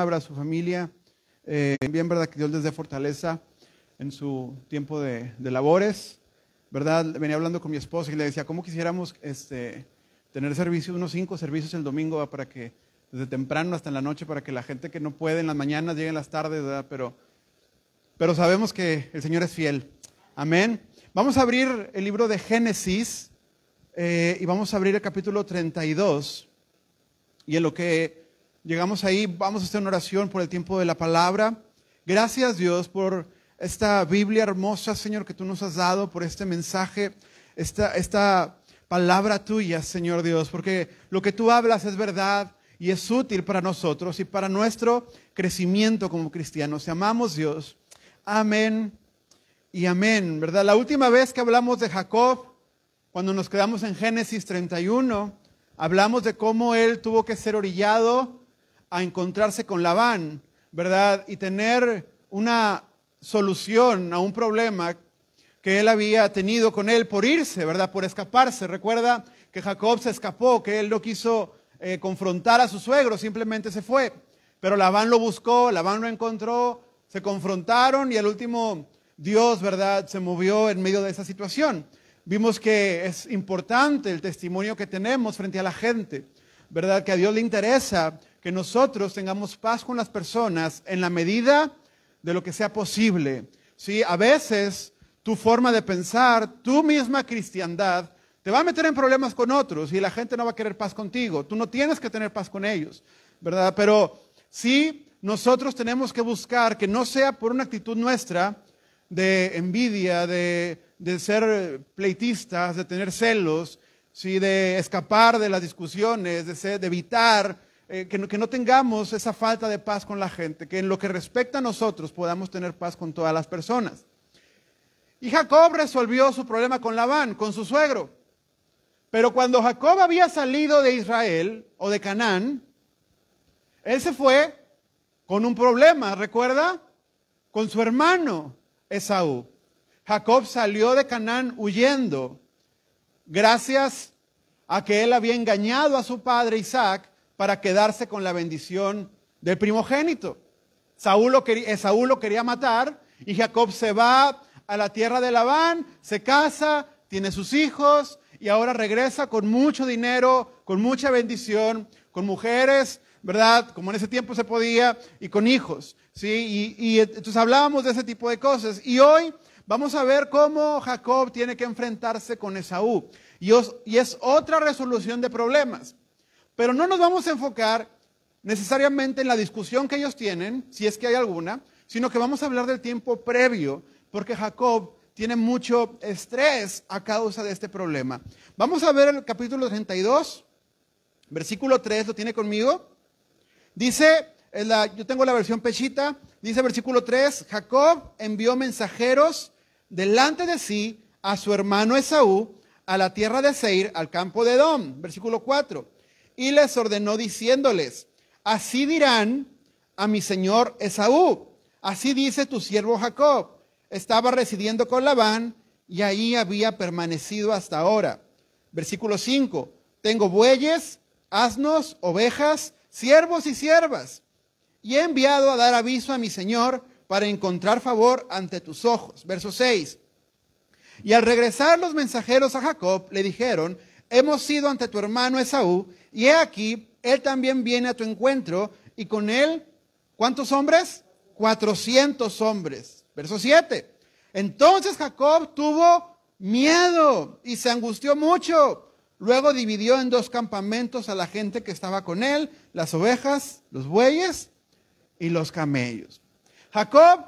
a su familia. Bien, ¿verdad? Que Dios les dé fortaleza en su tiempo de labores, ¿verdad? Venía hablando con mi esposa y le decía, ¿cómo quisiéramos tener servicios, unos 5 servicios el domingo, ¿verdad? Para que desde temprano hasta en la noche, para que la gente que no puede en las mañanas llegue en las tardes, ¿verdad? Pero sabemos que el Señor es fiel. Amén. Vamos a abrir el libro de Génesis y vamos a abrir el capítulo 32. Y en lo que llegamos ahí, vamos a hacer una oración por el tiempo de la palabra. Gracias, Dios, por esta Biblia hermosa, Señor, que tú nos has dado, por este mensaje, esta palabra tuya, Señor Dios, porque lo que tú hablas es verdad y es útil para nosotros y para nuestro crecimiento como cristianos. Te amamos, Dios. Amén y amén, ¿verdad? La última vez que hablamos de Jacob, cuando nos quedamos en Génesis 31, hablamos de cómo él tuvo que ser orillado a encontrarse con Labán, ¿verdad? Y tener una solución a un problema que él había tenido con él por irse, ¿verdad? Por escaparse. Recuerda que Jacob se escapó, que él no quiso confrontar a su suegro, simplemente se fue. Pero Labán lo buscó, Labán lo encontró, se confrontaron y al último Dios, ¿verdad?, se movió en medio de esa situación. Vimos que es importante el testimonio que tenemos frente a la gente, ¿verdad? Que a Dios le interesa que nosotros tengamos paz con las personas en la medida de lo que sea posible. ¿Sí? A veces tu forma de pensar, tu misma cristiandad, te va a meter en problemas con otros y la gente no va a querer paz contigo. Tú no tienes que tener paz con ellos, ¿verdad? Pero sí, nosotros tenemos que buscar que no sea por una actitud nuestra de envidia, de ser pleitistas, de tener celos, ¿sí? De escapar de las discusiones, de evitar que no tengamos esa falta de paz con la gente, que en lo que respecta a nosotros podamos tener paz con todas las personas. Y Jacob resolvió su problema con Labán, con su suegro. Pero cuando Jacob había salido de Israel o de Canaán, él se fue con un problema, ¿recuerda? Con su hermano Esaú. Jacob salió de Canaán huyendo, gracias a que él había engañado a su padre Isaac para quedarse con la bendición del primogénito. Esaú lo quería matar y Jacob se va a la tierra de Labán, se casa, tiene sus hijos y ahora regresa con mucho dinero, con mucha bendición, con mujeres, ¿verdad? Como en ese tiempo se podía, y con hijos, ¿sí? Y entonces hablábamos de ese tipo de cosas. Y hoy vamos a ver cómo Jacob tiene que enfrentarse con Esaú. Y es otra resolución de problemas. Pero no nos vamos a enfocar necesariamente en la discusión que ellos tienen, si es que hay alguna, sino que vamos a hablar del tiempo previo, porque Jacob tiene mucho estrés a causa de este problema. Vamos a ver el capítulo 32, versículo 3, ¿lo tiene conmigo? Dice, yo tengo la versión pechita, dice versículo 3, Jacob envió mensajeros delante de sí a su hermano Esaú, a la tierra de Seir, al campo de Edom. Versículo 4, y les ordenó diciéndoles, así dirán a mi señor Esaú, así dice tu siervo Jacob, estaba residiendo con Labán y ahí había permanecido hasta ahora. Versículo 5, tengo bueyes, asnos, ovejas, siervos y siervas, y he enviado a dar aviso a mi señor para encontrar favor ante tus ojos. Verso 6, y al regresar los mensajeros a Jacob le dijeron, hemos ido ante tu hermano Esaú, y he aquí, él también viene a tu encuentro, y con él, ¿cuántos hombres? 400 hombres. Verso 7, entonces Jacob tuvo miedo y se angustió mucho. Luego dividió en 2 campamentos a la gente que estaba con él, las ovejas, los bueyes y los camellos. Jacob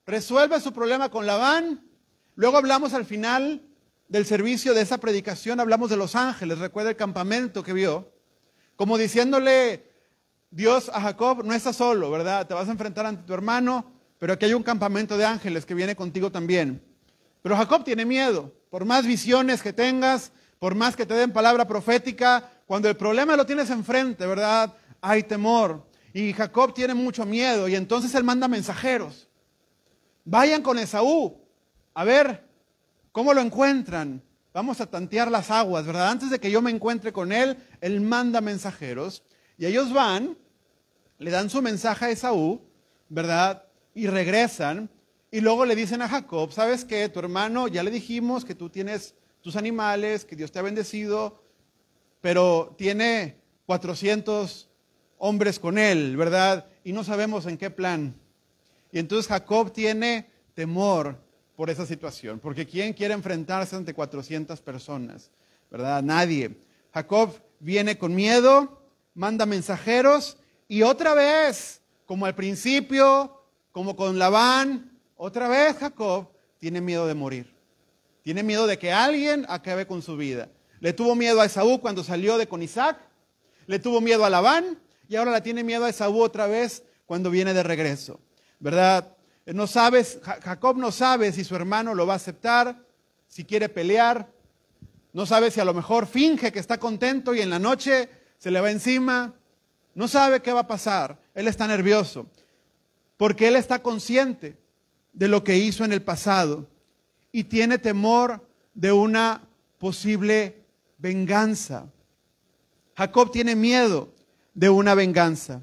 resuelve su problema con Labán. Luego hablamos al final del servicio de esa predicación, hablamos de los ángeles. Recuerda el campamento que vio. Como diciéndole Dios a Jacob, no estás solo, ¿verdad? Te vas a enfrentar ante tu hermano, pero aquí hay un campamento de ángeles que viene contigo también. Pero Jacob tiene miedo. Por más visiones que tengas, por más que te den palabra profética, cuando el problema lo tienes enfrente, ¿verdad? Hay temor. Y Jacob tiene mucho miedo y entonces él manda mensajeros. Vayan con Esaú. A ver, ¿cómo lo encuentran? Vamos a tantear las aguas, ¿verdad? Antes de que yo me encuentre con él, él manda mensajeros. Y ellos van le dan su mensaje a Esaú, ¿verdad? Y regresan y luego le dicen a Jacob, ¿sabes qué? Tu hermano, ya le dijimos que tú tienes tus animales, que Dios te ha bendecido, pero tiene 400 hombres con él, ¿verdad? Y no sabemos en qué plan. Y entonces Jacob tiene temor por esa situación, porque ¿quién quiere enfrentarse ante 400 personas? ¿Verdad? Nadie. Jacob viene con miedo, manda mensajeros y otra vez, como al principio, como con Labán, otra vez Jacob tiene miedo de morir. Tiene miedo de que alguien acabe con su vida. Le tuvo miedo a Esaú cuando salió de con Isaac, le tuvo miedo a Labán y ahora le tiene miedo a Esaú otra vez cuando viene de regreso, ¿verdad? Jacob no sabe si su hermano lo va a aceptar, si quiere pelear, no sabe si a lo mejor finge que está contento y en la noche se le va encima, no sabe qué va a pasar, él está nervioso, porque él está consciente de lo que hizo en el pasado y tiene temor de una posible venganza. Jacob tiene miedo de una venganza,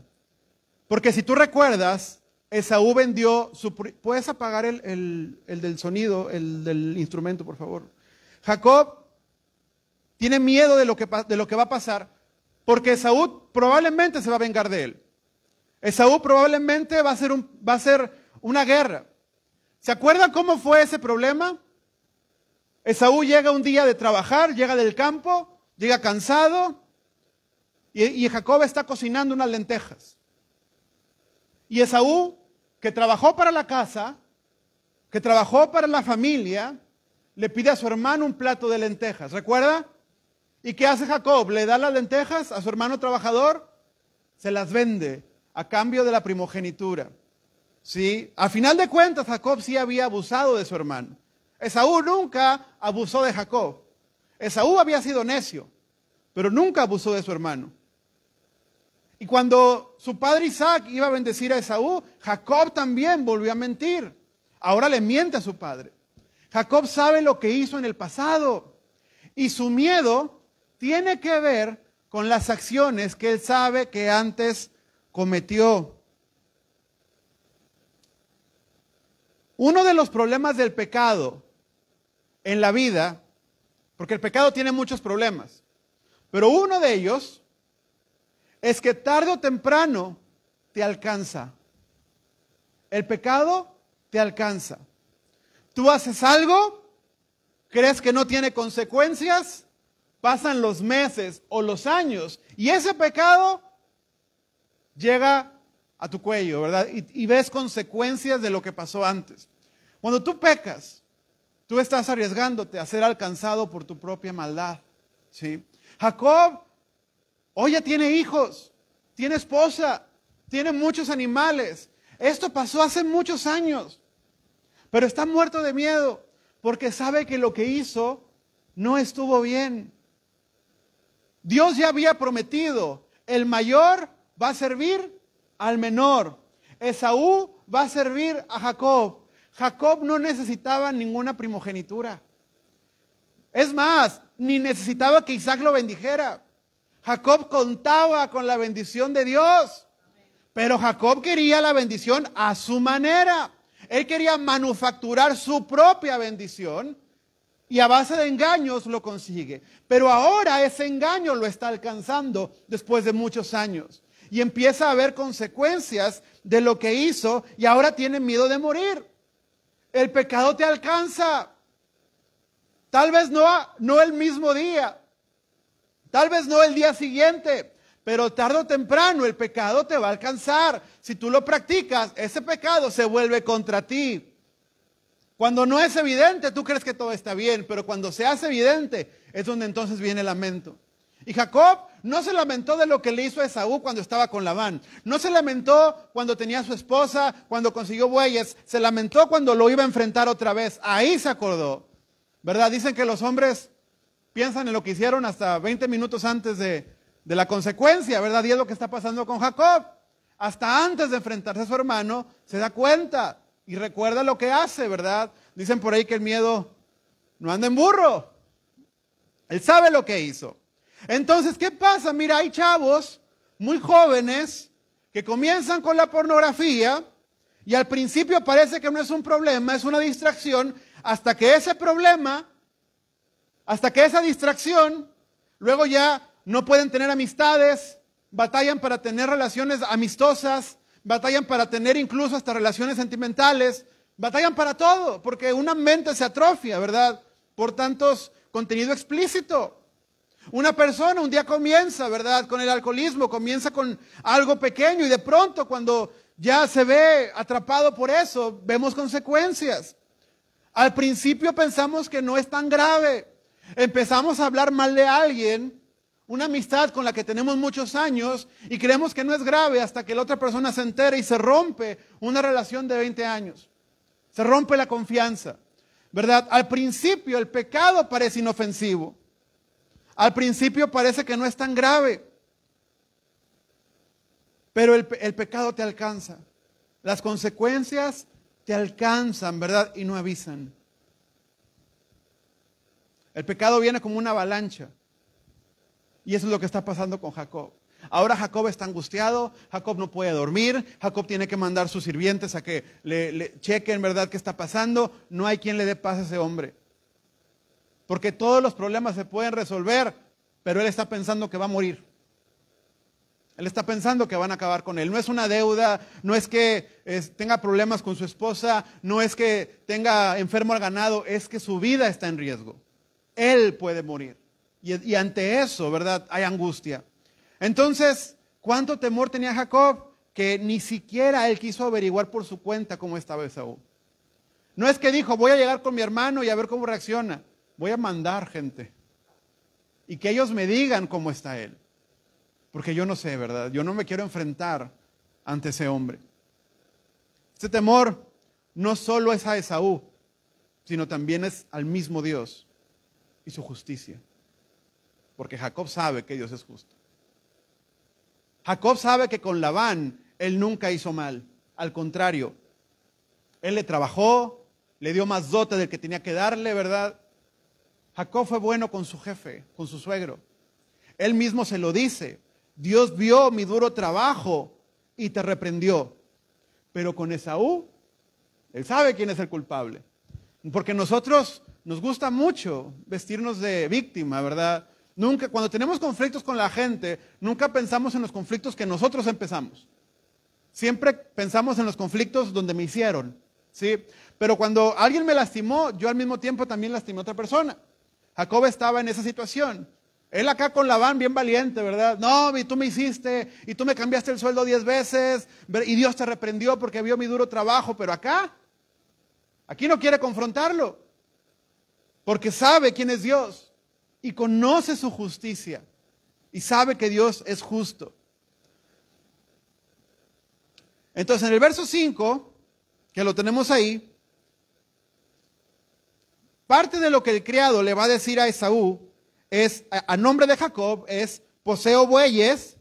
porque si tú recuerdas, Esaú vendió ¿Puedes apagar el del sonido, el del instrumento, por favor? Jacob tiene miedo de lo que va a pasar, porque Esaú probablemente se va a vengar de él. Esaú probablemente va a ser una guerra. ¿Se acuerdan cómo fue ese problema? Esaú llega un día de trabajar, llega del campo, llega cansado, y Jacob está cocinando unas lentejas. Y Esaú, que trabajó para la casa, que trabajó para la familia, le pide a su hermano un plato de lentejas, ¿recuerda? ¿Y qué hace Jacob? Le da las lentejas a su hermano trabajador, se las vende a cambio de la primogenitura. ¿Sí? A final de cuentas, Jacob sí había abusado de su hermano. Esaú nunca abusó de Jacob. Esaú había sido necio, pero nunca abusó de su hermano. Y cuando su padre Isaac iba a bendecir a Esaú, Jacob también volvió a mentir. Ahora le miente a su padre. Jacob sabe lo que hizo en el pasado y su miedo tiene que ver con las acciones que él sabe que antes cometió. Uno de los problemas del pecado en la vida, porque el pecado tiene muchos problemas, pero uno de ellos es que tarde o temprano te alcanza. El pecado te alcanza. Tú haces algo, crees que no tiene consecuencias, pasan los meses o los años y ese pecado llega a tu cuello, ¿verdad? Y ves consecuencias de lo que pasó antes. Cuando tú pecas, tú estás arriesgándote a ser alcanzado por tu propia maldad, ¿sí? Jacob hoy ya tiene hijos, tiene esposa, tiene muchos animales. Esto pasó hace muchos años, pero está muerto de miedo porque sabe que lo que hizo no estuvo bien. Dios ya había prometido, el mayor va a servir al menor. Esaú va a servir a Jacob. Jacob no necesitaba ninguna primogenitura. Es más, ni necesitaba que Isaac lo bendijera. Jacob contaba con la bendición de Dios, pero Jacob quería la bendición a su manera. Él quería manufacturar su propia bendición y a base de engaños lo consigue. Pero ahora ese engaño lo está alcanzando después de muchos años y empieza a haber consecuencias de lo que hizo y ahora tiene miedo de morir. El pecado te alcanza. Tal vez no el mismo día. Tal vez no el día siguiente, pero tarde o temprano el pecado te va a alcanzar. Si tú lo practicas, ese pecado se vuelve contra ti. Cuando no es evidente, tú crees que todo está bien, pero cuando se hace evidente, es donde entonces viene el lamento. Y Jacob no se lamentó de lo que le hizo a Esaú cuando estaba con Labán. No se lamentó cuando tenía a su esposa, cuando consiguió bueyes. Se lamentó cuando lo iba a enfrentar otra vez. Ahí se acordó, ¿verdad? Dicen que los hombres piensan en lo que hicieron hasta 20 minutos antes de la consecuencia, ¿verdad? Y es lo que está pasando con Jacob. Hasta antes de enfrentarse a su hermano, se da cuenta y recuerda lo que hace, ¿verdad? Dicen por ahí que el miedo no anda en burro. Él sabe lo que hizo. Entonces, ¿qué pasa? Mira, hay chavos muy jóvenes que comienzan con la pornografía y al principio parece que no es un problema, es una distracción, hasta que ese problema, hasta que esa distracción, luego ya no pueden tener amistades, batallan para tener relaciones amistosas, batallan para tener incluso hasta relaciones sentimentales, batallan para todo, porque una mente se atrofia, ¿verdad? Por tantos contenido explícito. Una persona un día comienza, ¿verdad? Con el alcoholismo, comienza con algo pequeño y de pronto cuando ya se ve atrapado por eso, vemos consecuencias. Al principio pensamos que no es tan grave. Empezamos a hablar mal de alguien, una amistad con la que tenemos muchos años y creemos que no es grave hasta que la otra persona se entera y se rompe una relación de 20 años. Se rompe la confianza, ¿verdad? Al principio el pecado parece inofensivo. Al principio parece que no es tan grave. Pero el pecado te alcanza. Las consecuencias te alcanzan, ¿verdad? Y no avisan. El pecado viene como una avalancha. Y eso es lo que está pasando con Jacob. Ahora Jacob está angustiado, Jacob no puede dormir, Jacob tiene que mandar sus sirvientes a que le chequen, ¿verdad?, qué está pasando. No hay quien le dé paz a ese hombre. Porque todos los problemas se pueden resolver, pero él está pensando que va a morir. Él está pensando que van a acabar con él. No es una deuda, no es que tenga problemas con su esposa, no es que tenga enfermo al ganado, es que su vida está en riesgo. Él puede morir. Y ante eso, ¿verdad?, hay angustia. Entonces, ¿cuánto temor tenía Jacob? Que ni siquiera él quiso averiguar por su cuenta cómo estaba Esaú. No es que dijo, voy a llegar con mi hermano y a ver cómo reacciona. Voy a mandar gente. Y que ellos me digan cómo está él. Porque yo no sé, ¿verdad? Yo no me quiero enfrentar ante ese hombre. Este temor no solo es a Esaú, sino también es al mismo Dios y su justicia. Porque Jacob sabe que Dios es justo. Jacob sabe que con Labán él nunca hizo mal. Al contrario, él le trabajó, le dio más dote del que tenía que darle, ¿verdad? Jacob fue bueno con su jefe, con su suegro. Él mismo se lo dice. Dios vio mi duro trabajo y te reprendió. Pero con Esaú, él sabe quién es el culpable. Porque nosotros nos gusta mucho vestirnos de víctima, ¿verdad? Nunca, cuando tenemos conflictos con la gente, nunca pensamos en los conflictos que nosotros empezamos. Siempre pensamos en los conflictos donde me hicieron, ¿sí? Pero cuando alguien me lastimó, yo al mismo tiempo también lastimé a otra persona. Jacob estaba en esa situación. Él acá con Labán bien valiente, ¿verdad? No, y tú me hiciste, y tú me cambiaste el sueldo 10 veces, y Dios te reprendió porque vio mi duro trabajo, pero aquí no quiere confrontarlo, porque sabe quién es Dios, y conoce su justicia, y sabe que Dios es justo. Entonces en el verso 5, que lo tenemos ahí, parte de lo que el criado le va a decir a Esaú, es, a nombre de Jacob, es: poseo bueyes,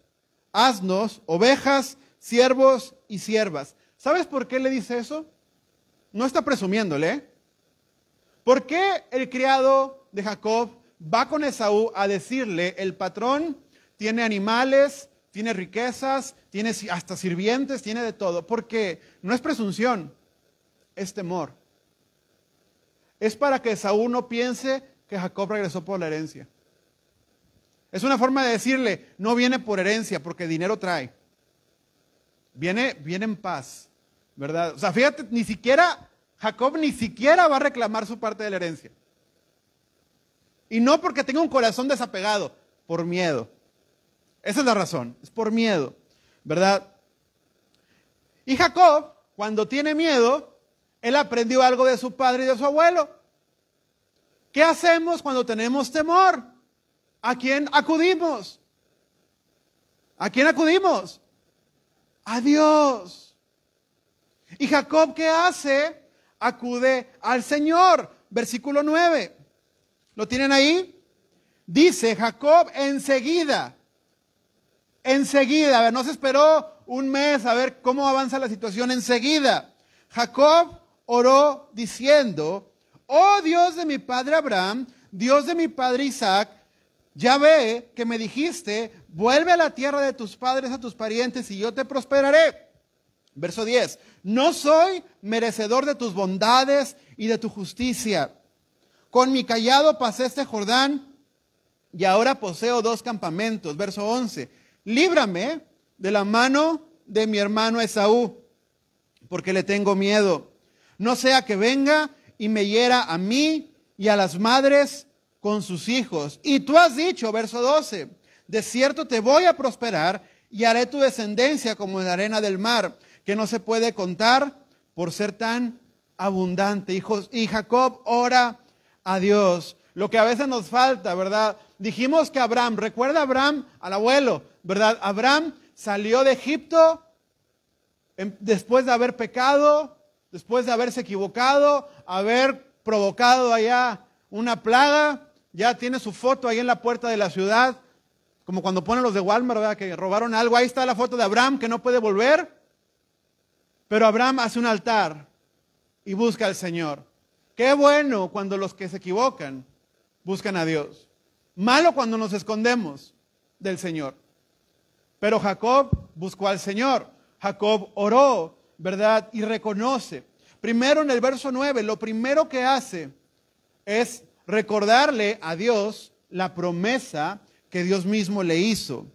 asnos, ovejas, siervos y siervas. ¿Sabes por qué le dice eso? No está presumiéndole. ¿Por qué el criado de Jacob va con Esaú a decirle: el patrón tiene animales, tiene riquezas, tiene hasta sirvientes, tiene de todo? Porque no es presunción, es temor. Es para que Esaú no piense que Jacob regresó por la herencia. Es una forma de decirle: no viene por herencia, porque dinero trae. Viene en paz, ¿verdad? O sea, fíjate, Jacob ni siquiera va a reclamar su parte de la herencia. Y no porque tenga un corazón desapegado, por miedo. Esa es la razón, es por miedo, ¿verdad? Y Jacob, cuando tiene miedo, él aprendió algo de su padre y de su abuelo. ¿Qué hacemos cuando tenemos temor? ¿A quién acudimos? ¿A quién acudimos? A Dios. ¿Y Jacob qué hace? Acude al Señor. Versículo 9. ¿Lo tienen ahí? Dice Jacob enseguida. Enseguida. A ver, no se esperó un mes a ver cómo avanza la situación. Enseguida. Jacob oró diciendo: oh Dios de mi padre Abraham, Dios de mi padre Isaac, ya ve que me dijiste: vuelve a la tierra de tus padres, a tus parientes, y yo te prosperaré. Verso 10, no soy merecedor de tus bondades y de tu justicia. Con mi cayado pasé este Jordán y ahora poseo 2 campamentos. Verso 11, líbrame de la mano de mi hermano Esaú, porque le tengo miedo. No sea que venga y me hiera a mí y a las madres con sus hijos. Y tú has dicho, verso 12, de cierto te voy a prosperar y haré tu descendencia como la arena del mar, que no se puede contar por ser tan abundante. Hijos, y Jacob ora a Dios. Lo que a veces nos falta, ¿verdad? Dijimos que Abraham, recuerda a Abraham, al abuelo, ¿verdad? Abraham salió de Egipto después de haber pecado, después de haberse equivocado, haber provocado allá una plaga. Ya tiene su foto ahí en la puerta de la ciudad, como cuando ponen los de Walmart, ¿verdad? Que robaron algo. Ahí está la foto de Abraham que no puede volver. Pero Abraham hace un altar y busca al Señor. Qué bueno cuando los que se equivocan buscan a Dios. Malo cuando nos escondemos del Señor. Pero Jacob buscó al Señor. Jacob oró, ¿verdad? Y reconoce. Primero en el verso 9, lo primero que hace es recordarle a Dios la promesa que Dios mismo le hizo.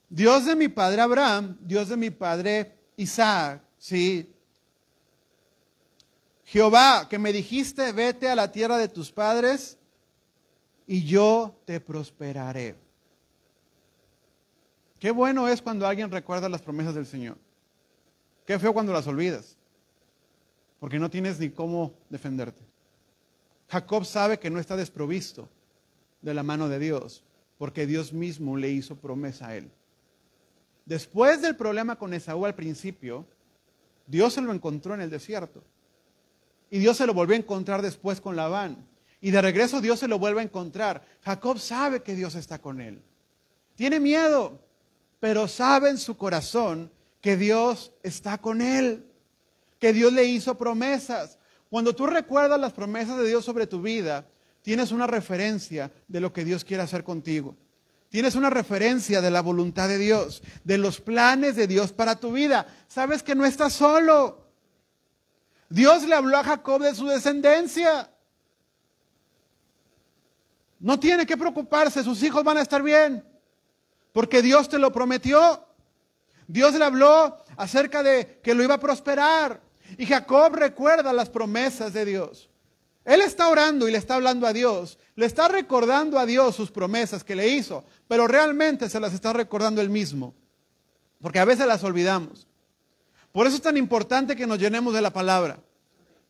Dios de mi padre Abraham, Dios de mi padre Isaac, ¿sí? Jehová, que me dijiste, vete a la tierra de tus padres y yo te prosperaré. Qué bueno es cuando alguien recuerda las promesas del Señor. Qué feo cuando las olvidas, porque no tienes ni cómo defenderte. Jacob sabe que no está desprovisto de la mano de Dios, porque Dios mismo le hizo promesa a él. Después del problema con Esaú al principio, Dios se lo encontró en el desierto. Y Dios se lo volvió a encontrar después con Labán. Y de regreso Dios se lo vuelve a encontrar. Jacob sabe que Dios está con él. Tiene miedo, pero sabe en su corazón que Dios está con él. Que Dios le hizo promesas. Cuando tú recuerdas las promesas de Dios sobre tu vida, tienes una referencia de lo que Dios quiere hacer contigo. Tienes una referencia de la voluntad de Dios, de los planes de Dios para tu vida. Sabes que no estás solo. Dios le habló a Jacob de su descendencia. No tiene que preocuparse, sus hijos van a estar bien, porque Dios te lo prometió. Dios le habló acerca de que lo iba a prosperar. Y Jacob recuerda las promesas de Dios. Él está orando y le está hablando a Dios. Le está recordando a Dios sus promesas que le hizo, pero realmente se las está recordando él mismo, porque a veces las olvidamos. Por eso es tan importante que nos llenemos de la palabra.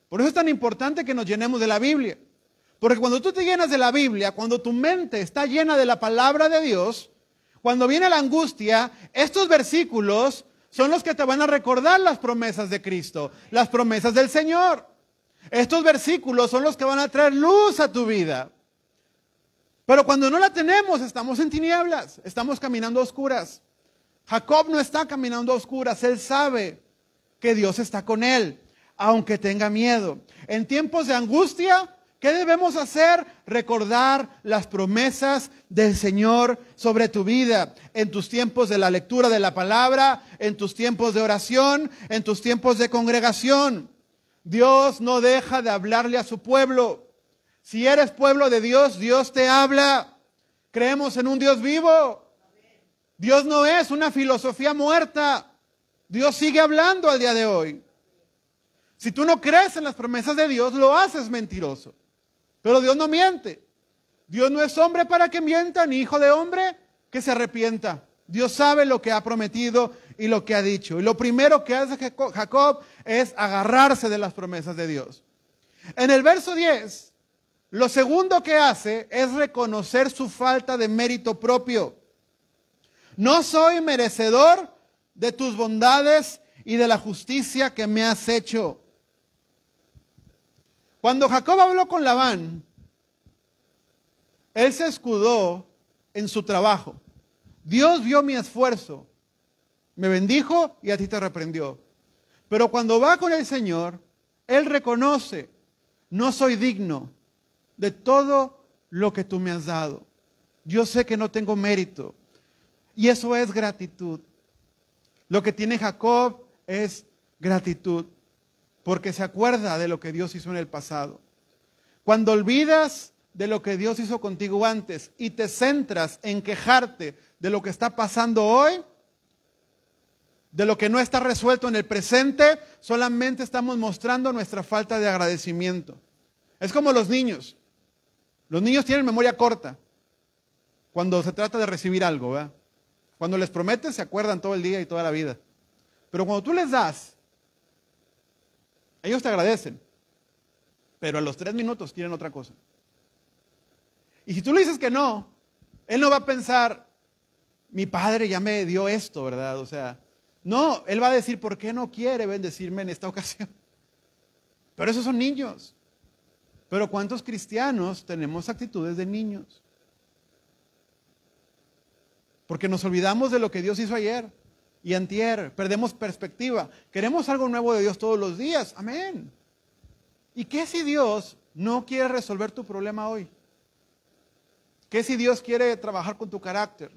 Por eso es tan importante que nos llenemos de la Biblia. Porque cuando tú te llenas de la Biblia, cuando tu mente está llena de la palabra de Dios, cuando viene la angustia, estos versículos son los que te van a recordar las promesas de Cristo, las promesas del Señor. Estos versículos son los que van a traer luz a tu vida. Pero cuando no la tenemos, estamos en tinieblas, estamos caminando a oscuras. Jacob no está caminando a oscuras, él sabe que Dios está con él, aunque tenga miedo. En tiempos de angustia, ¿qué debemos hacer? Recordar las promesas del Señor sobre tu vida. En tus tiempos de la lectura de la palabra, en tus tiempos de oración, en tus tiempos de congregación. Dios no deja de hablarle a su pueblo. Si eres pueblo de Dios, Dios te habla. Creemos en un Dios vivo. Dios no es una filosofía muerta. Dios sigue hablando al día de hoy. Si tú no crees en las promesas de Dios, lo haces mentiroso. Pero Dios no miente. Dios no es hombre para que mienta, ni hijo de hombre que se arrepienta. Dios sabe lo que ha prometido y lo que ha dicho. Y lo primero que hace Jacob es agarrarse de las promesas de Dios. En el verso 10, lo segundo que hace es reconocer su falta de mérito propio. No soy merecedor de tus bondades y de la justicia que me has hecho. Cuando Jacob habló con Labán, él se escudó en su trabajo. Dios vio mi esfuerzo, me bendijo y a ti te reprendió. Pero cuando va con el Señor, él reconoce, no soy digno de todo lo que tú me has dado. Yo sé que no tengo mérito. Y eso es gratitud. Lo que tiene Jacob es gratitud, porque se acuerda de lo que Dios hizo en el pasado. Cuando olvidas de lo que Dios hizo contigo antes y te centras en quejarte de lo que está pasando hoy, de lo que no está resuelto en el presente, solamente estamos mostrando nuestra falta de agradecimiento. Es como los niños. Los niños tienen memoria corta cuando se trata de recibir algo, ¿verdad? Cuando les prometes se acuerdan todo el día y toda la vida. Pero cuando tú les das, ellos te agradecen, pero a los 3 minutos quieren otra cosa. Y si tú le dices que no, él no va a pensar, mi padre ya me dio esto, ¿verdad? O sea, no, él va a decir, ¿por qué no quiere bendecirme en esta ocasión? Pero esos son niños. Pero ¿cuántos cristianos tenemos actitudes de niños? Porque nos olvidamos de lo que Dios hizo ayer y antier, perdemos perspectiva. Queremos algo nuevo de Dios todos los días, amén. ¿Y qué si Dios no quiere resolver tu problema hoy? ¿Qué si Dios quiere trabajar con tu carácter?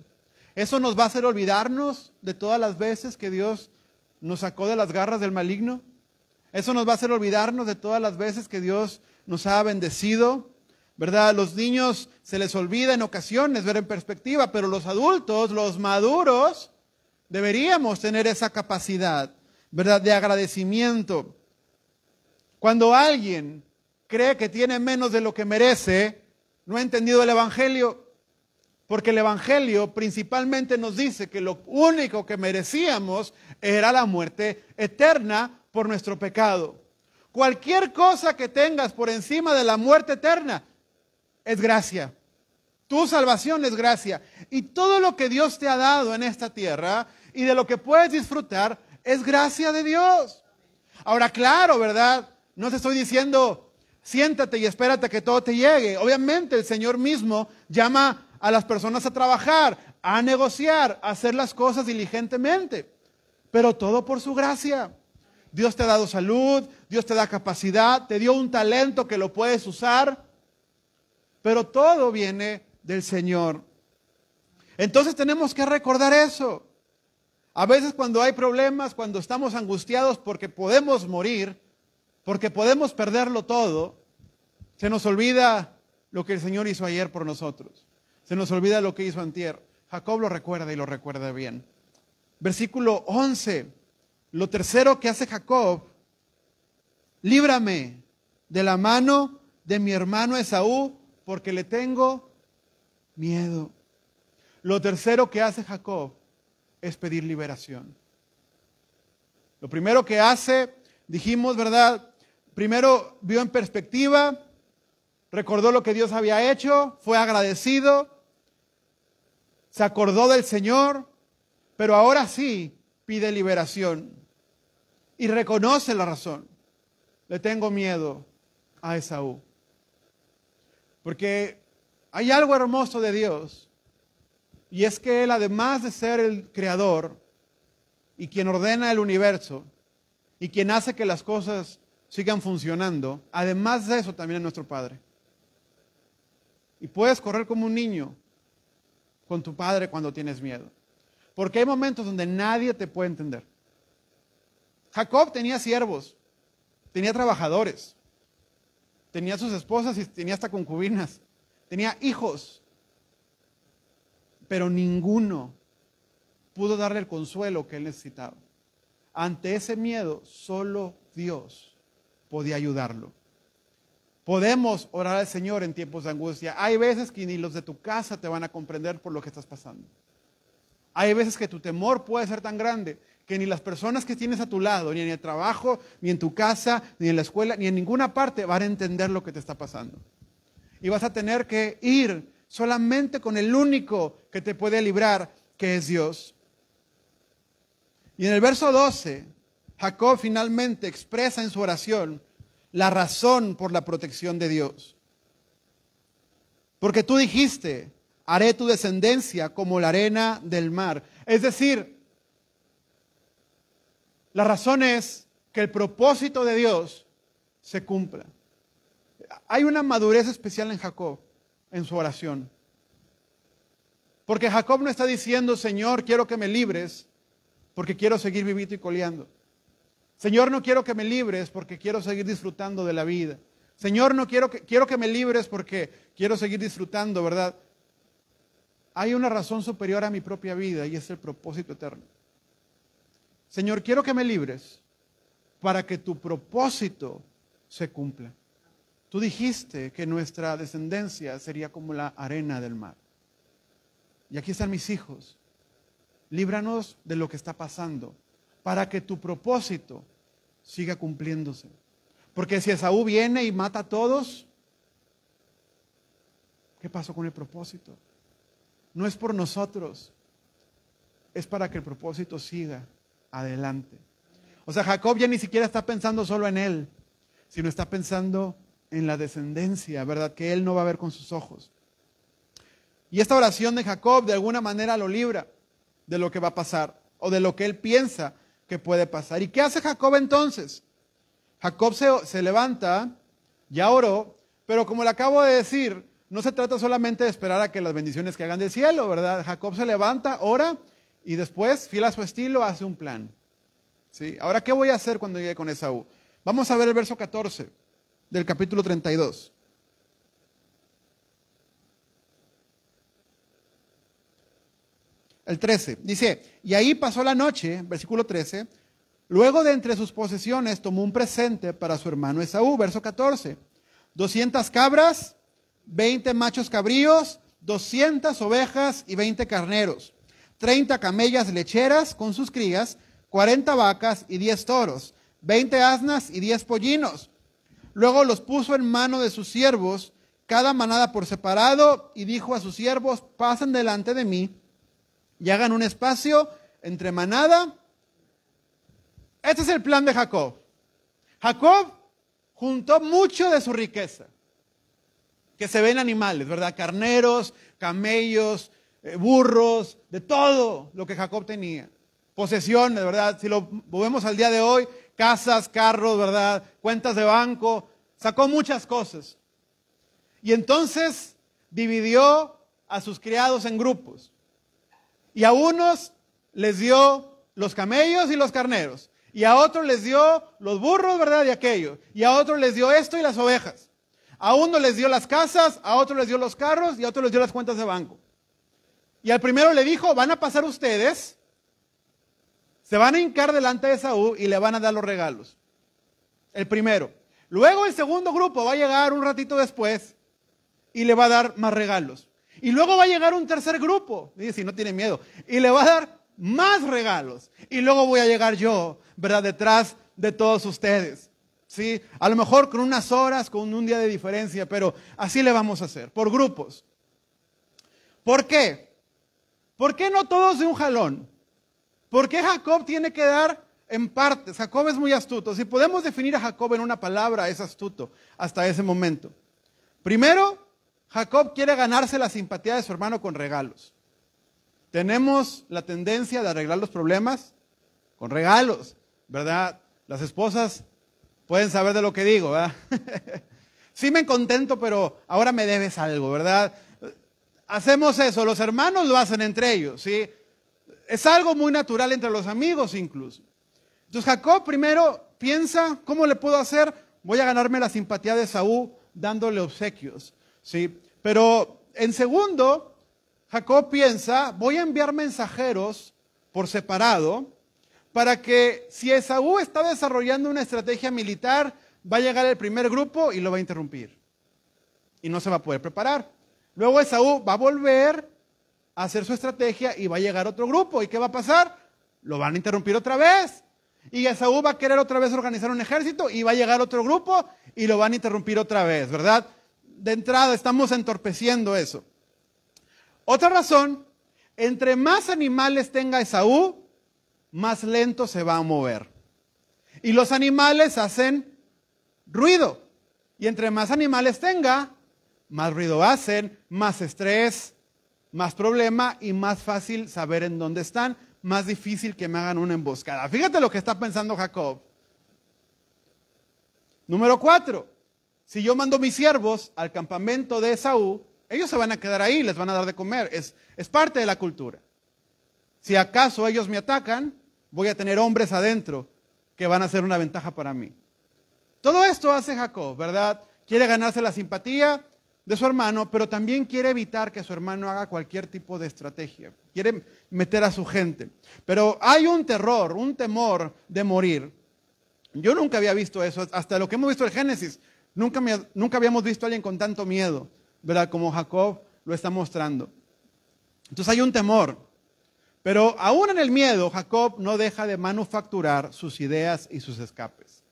¿Eso nos va a hacer olvidarnos de todas las veces que Dios nos sacó de las garras del maligno? ¿Eso nos va a hacer olvidarnos de todas las veces que Dios nos ha bendecido? ¿Verdad? A los niños se les olvida en ocasiones ver en perspectiva, pero los adultos, los maduros, deberíamos tener esa capacidad, ¿verdad?, de agradecimiento. Cuando alguien cree que tiene menos de lo que merece, no ha entendido el Evangelio, porque el Evangelio principalmente nos dice que lo único que merecíamos era la muerte eterna por nuestro pecado. Cualquier cosa que tengas por encima de la muerte eterna es gracia. Tu salvación es gracia. Y todo lo que Dios te ha dado en esta tierra y de lo que puedes disfrutar es gracia de Dios. Ahora, claro, ¿verdad? No te estoy diciendo, siéntate y espérate que todo te llegue. Obviamente el Señor mismo llama a las personas a trabajar, a negociar, a hacer las cosas diligentemente. Pero todo por su gracia. Dios te ha dado salud, Dios te da capacidad, te dio un talento que lo puedes usar. Pero todo viene del Señor. Entonces tenemos que recordar eso. A veces cuando hay problemas, cuando estamos angustiados porque podemos morir, porque podemos perderlo todo, se nos olvida lo que el Señor hizo ayer por nosotros. Se nos olvida lo que hizo antier. Jacob lo recuerda y lo recuerda bien. Versículo 11. Lo tercero que hace Jacob: líbrame de la mano de mi hermano Esaú, porque le tengo miedo. Lo tercero que hace Jacob es pedir liberación. Lo primero que hace, dijimos, ¿verdad? Primero vio en perspectiva, recordó lo que Dios había hecho, fue agradecido, se acordó del Señor, pero ahora sí pide liberación y reconoce la razón. Le tengo miedo a Esaú. Porque hay algo hermoso de Dios, y es que Él, además de ser el creador y quien ordena el universo y quien hace que las cosas sigan funcionando, además de eso también es nuestro Padre. Y puedes correr como un niño con tu Padre cuando tienes miedo, porque hay momentos donde nadie te puede entender. Jacob tenía siervos, tenía trabajadores, tenía sus esposas y tenía hasta concubinas, tenía hijos, pero ninguno pudo darle el consuelo que él necesitaba. Ante ese miedo, solo Dios podía ayudarlo. Podemos orar al Señor en tiempos de angustia. Hay veces que ni los de tu casa te van a comprender por lo que estás pasando. Hay veces que tu temor puede ser tan grande que ni las personas que tienes a tu lado, ni en el trabajo, ni en tu casa, ni en la escuela, ni en ninguna parte van a entender lo que te está pasando. Y vas a tener que ir solamente con el único que te puede librar, que es Dios. Y en el verso 12, Jacob finalmente expresa en su oración la razón por la protección de Dios. Porque tú dijiste, haré tu descendencia como la arena del mar. Es decir, la razón es que el propósito de Dios se cumpla. Hay una madurez especial en Jacob, en su oración. Porque Jacob no está diciendo, Señor, quiero que me libres porque quiero seguir vivito y coleando. Señor, no quiero que me libres porque quiero seguir disfrutando de la vida. Señor, no quiero que me libres porque quiero seguir disfrutando, ¿verdad? Hay una razón superior a mi propia vida y es el propósito eterno. Señor, quiero que me libres para que tu propósito se cumpla. Tú dijiste que nuestra descendencia sería como la arena del mar. Y aquí están mis hijos. Líbranos de lo que está pasando para que tu propósito siga cumpliéndose. Porque si Esaú viene y mata a todos, ¿qué pasó con el propósito? No es por nosotros, es para que el propósito siga adelante. O sea, Jacob ya ni siquiera está pensando solo en él, sino está pensando en la descendencia, ¿verdad? Que él no va a ver con sus ojos. Y esta oración de Jacob de alguna manera lo libra de lo que va a pasar o de lo que él piensa que puede pasar. ¿Y qué hace Jacob entonces? Jacob se levanta, ya oró, pero como le acabo de decir, no se trata solamente de esperar a que las bendiciones caigan del cielo, ¿verdad? Jacob se levanta, ora y después, fiel a su estilo, hace un plan. ¿Sí? Ahora, ¿qué voy a hacer cuando llegue con Esaú? Vamos a ver el verso 14 del capítulo 32. El 13, dice, y ahí pasó la noche, versículo 13, luego de entre sus posesiones tomó un presente para su hermano Esaú, verso 14, 200 cabras, 20 machos cabríos, 200 ovejas y 20 carneros, 30 camellas lecheras con sus crías, 40 vacas y 10 toros, 20 asnas y 10 pollinos. Luego los puso en mano de sus siervos, cada manada por separado, y dijo a sus siervos, pasen delante de mí y hagan un espacio entre manada. Este es el plan de Jacob. Jacob juntó mucho de su riqueza, que se ven animales, ¿verdad? Carneros, camellos, burros, de todo lo que Jacob tenía. Posesiones, ¿verdad? Si lo vemos al día de hoy, casas, carros, ¿verdad? Cuentas de banco, sacó muchas cosas. Y entonces dividió a sus criados en grupos. Y a unos les dio los camellos y los carneros. Y a otros les dio los burros, ¿verdad? Y aquello. Y a otros les dio esto y las ovejas. A uno les dio las casas, a otros les dio los carros y a otros les dio las cuentas de banco. Y al primero le dijo, van a pasar ustedes, se van a hincar delante de Esaú y le van a dar los regalos. El primero. Luego el segundo grupo va a llegar un ratito después y le va a dar más regalos. Y luego va a llegar un tercer grupo, dice, si no tiene miedo, y le va a dar más regalos. Y luego voy a llegar yo, ¿verdad? Detrás de todos ustedes. ¿Sí? A lo mejor con unas horas, con un día de diferencia, pero así le vamos a hacer, por grupos. ¿Por qué? ¿Por qué no todos de un jalón? ¿Por qué Jacob tiene que dar en partes? Jacob es muy astuto. Si podemos definir a Jacob en una palabra, es astuto hasta ese momento. Primero, Jacob quiere ganarse la simpatía de su hermano con regalos. Tenemos la tendencia de arreglar los problemas con regalos, ¿verdad? Las esposas pueden saber de lo que digo, ¿verdad? Sí me contento, pero ahora me debes algo, ¿verdad? Hacemos eso, los hermanos lo hacen entre ellos, ¿sí? Es algo muy natural entre los amigos incluso. Entonces Jacob primero piensa, ¿cómo le puedo hacer? Voy a ganarme la simpatía de Esaú dándole obsequios, ¿sí? Pero en segundo, Jacob piensa, voy a enviar mensajeros por separado para que si Esaú está desarrollando una estrategia militar, va a llegar el primer grupo y lo va a interrumpir. Y no se va a poder preparar. Luego Esaú va a volver a hacer su estrategia y va a llegar otro grupo. ¿Y qué va a pasar? Lo van a interrumpir otra vez. Y Esaú va a querer otra vez organizar un ejército y va a llegar otro grupo y lo van a interrumpir otra vez, ¿verdad? De entrada estamos entorpeciendo eso. Otra razón, entre más animales tenga Esaú, más lento se va a mover. Y los animales hacen ruido. Y entre más animales tenga, más ruido hacen, más estrés, más problema y más fácil saber en dónde están, más difícil que me hagan una emboscada. Fíjate lo que está pensando Jacob. Número 4. Si yo mando mis siervos al campamento de Esaú, ellos se van a quedar ahí, les van a dar de comer, es parte de la cultura. Si acaso ellos me atacan, voy a tener hombres adentro que van a ser una ventaja para mí. Todo esto hace Jacob, ¿verdad? Quiere ganarse la simpatía de su hermano, pero también quiere evitar que su hermano haga cualquier tipo de estrategia. Quiere meter a su gente. Pero hay un terror, un temor de morir. Yo nunca había visto eso, hasta lo que hemos visto en Génesis. Nunca habíamos visto a alguien con tanto miedo, ¿verdad? Como Jacob lo está mostrando. Entonces hay un temor. Pero aún en el miedo, Jacob no deja de manufacturar sus ideas y sus escapes.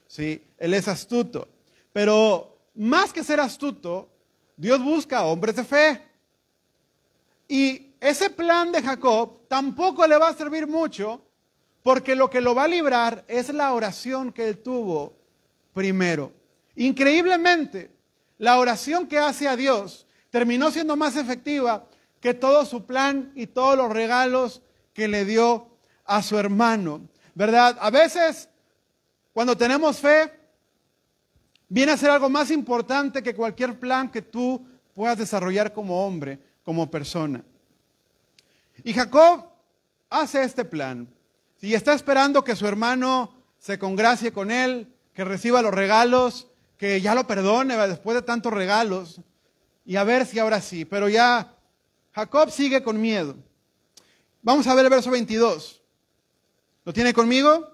¿Sí? Él es astuto. Pero más que ser astuto, Dios busca hombres de fe. Y ese plan de Jacob tampoco le va a servir mucho, porque lo que lo va a librar es la oración que él tuvo primero. Increíblemente, la oración que hace a Dios terminó siendo más efectiva que todo su plan y todos los regalos que le dio a su hermano, ¿verdad? A veces, cuando tenemos fe, viene a ser algo más importante que cualquier plan que tú puedas desarrollar como hombre, como persona. Y Jacob hace este plan. Y está esperando que su hermano se congracie con él, que reciba los regalos, que ya lo perdone después de tantos regalos. Y a ver si ahora sí. Pero ya Jacob sigue con miedo. Vamos a ver el verso 22. ¿Lo tiene conmigo?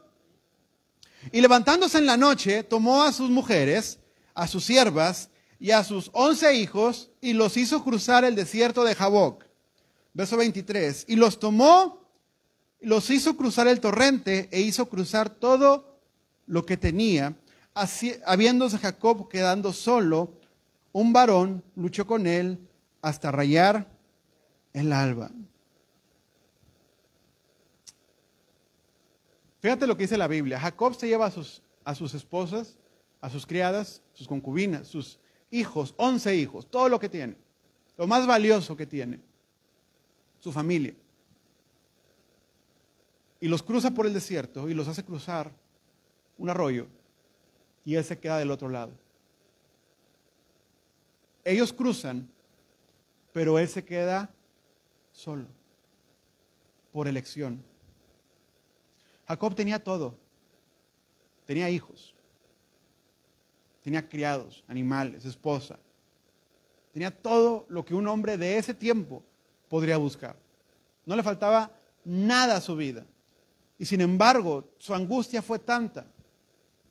Y levantándose en la noche, tomó a sus mujeres, a sus siervas y a sus 11 hijos y los hizo cruzar el desierto de Jaboc. Verso 23. Y los tomó, los hizo cruzar el torrente e hizo cruzar todo lo que tenía. Así, habiéndose Jacob quedando solo, un varón luchó con él hasta rayar el alba. Fíjate lo que dice la Biblia. Jacob se lleva a sus esposas, a sus criadas, sus concubinas, sus hijos, 11 hijos, todo lo que tiene, lo más valioso que tiene, su familia. Y los cruza por el desierto y los hace cruzar un arroyo y él se queda del otro lado. Ellos cruzan, pero él se queda solo, por elección. Jacob tenía todo. Tenía hijos. Tenía criados, animales, esposa. Tenía todo lo que un hombre de ese tiempo podría buscar. No le faltaba nada a su vida. Y sin embargo, su angustia fue tanta